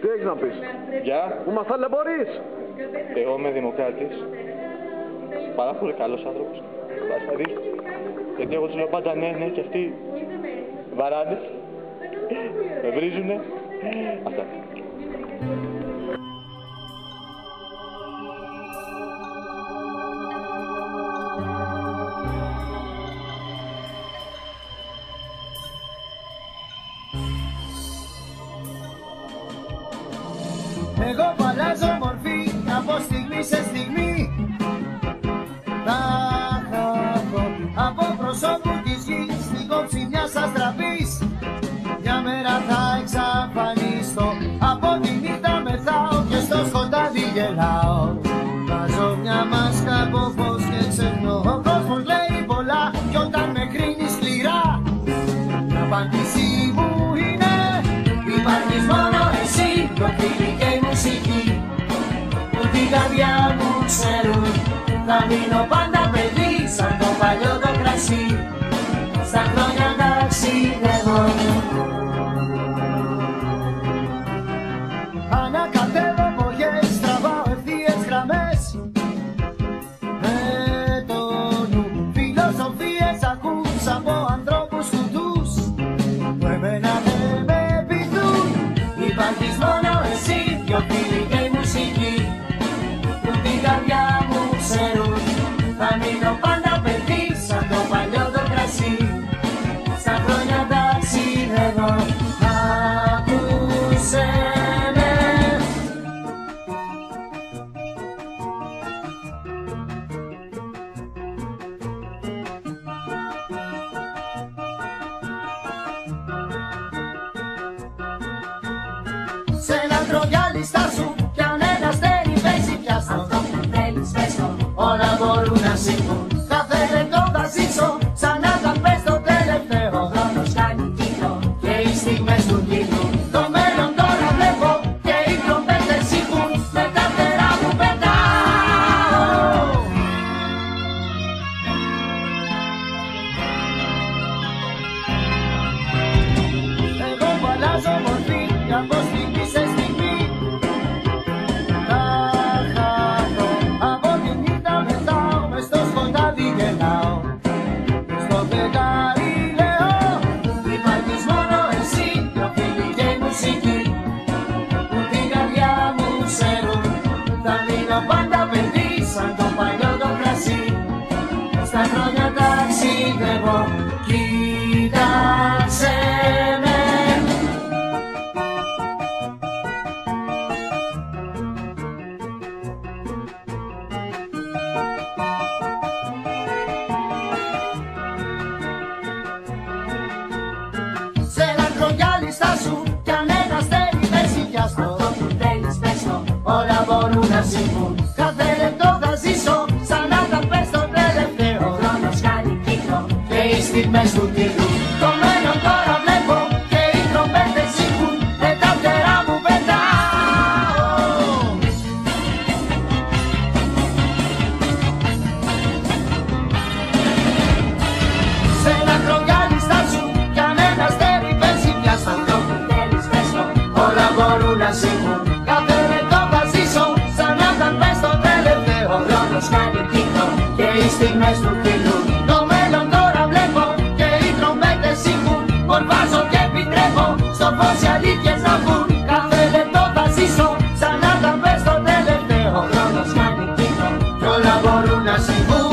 Τι έχεις να πεις? Γεια, Που μας ταλαιπωρείς. εγώ είμαι δημοκράτης. Πάρα πολύ καλός άνθρωπος. Βασαρίζω. Γιατί εγώ τους λέω πάντα ναι, ναι και αυτοί βαράνε. Με βρίζουνε. Αυτά. Εγώ που αλλάζω μορφή από στιγμή σε στιγμή. Θα χαθώ από προσώπου της γης στην κόψη μιας αστραπής. Μια μέρα θα εξαφανιστώ, από τη νύχτα μεθάω και στο σκοτάδι γελάω. Βάζω μια μάσκα από φως και ξεχνώ. Ο κόσμος λέει πολλά κι όταν με κρίνει σκληρά, η απάντηση μου είναι: υπάρχεις μόνο εσύ, το φίλι και η μουσική που την καρδιά μου ξέρουν. Θα μείνω πάντα παιδί σαν το παλιό το κρασί, στα χρόνια ταξιδεύω. Ανακατεύω εποχές, τραβάω ευθείες γραμμές. Με το νου φιλοσοφίες ακούς από ανθρώπους κουτούς που εμένα δεν με πηδούν. Υπάρχεις μόνο εσύ, δυο φίλοι και η μουσική που την καρδιά μου ξέρουν. Θα μείνω πάντα παιδί σαν το παλιό το κρασί, στα χρόνια ταξιδεύω. Άκουσε με. Σε λατρώ για λίστα σου κι αν ένα αστέρι πέσει πιάστο. Αυτό που θέλεις πες το, όλα μπορούν να συμβούν. Κάθε λεπτό θα ζήσω σαν να τα πες το τελευταίο. Ο χρόνος κάνει κύκλο και οι στιγμές του κύκλου. Το μέλλον τώρα βλέπω και οι τρομπέτες ηχούν. Με τα φτερά μου πετάω. Εγώ που αλλάζω μορφή από στιγμή σε στιγμή. Θα χαθώ από τη νύχτα μεθάω, μες στο σκοτάδι γελάω. Στο φεγγάρι λέω: υπάρχεις μόνο εσύ, δυο φίλοι και η μουσική που την καρδιά μου ξέρουν. Θα μείνω πάντα παιδί σαν το παλιό το κρασί, στα χρόνια ταξιδεύω. Κοίταξε με. Σε λατρώ για λίστα σου κι αν ένα αστέρι πέσει πιάστο. Αυτό που θέλεις πες το, όλα μπορούν να συμβούν. Κάθε λεπτό θα ζήσω σαν να τα πες το τελευταίο. Ο χρόνος κάνει κύκλο και οι στιγμές του κύκλου. Το μέλλον τώρα βλέπω και οι τρομπέτες ηχούν. Με τα φτερά μου πετάω. Σε λατρώ για λίστα σου κι αν ένα αστέρι πέσει πιάστο. Αυτό που θέλεις πες το, όλα μπορούν να συμβούν. Κάθε λεπτό θα ζήσω σαν να τα πες το τελευταίο. Ο χρόνος κάνει κύκλο και οι στιγμές του κύκλου. Το μέλλον τώρα βλέπω και οι τρομπέτες ηχούν. Πορβάζω και επιτρέπω στο φως οι αλήθειες να βγουν. Κάθε λεπτό θα ζήσω σαν να τα πες το τελευταίο. Ο χρόνος κάνει κύκλο και όλα μπορούν να συμβούν.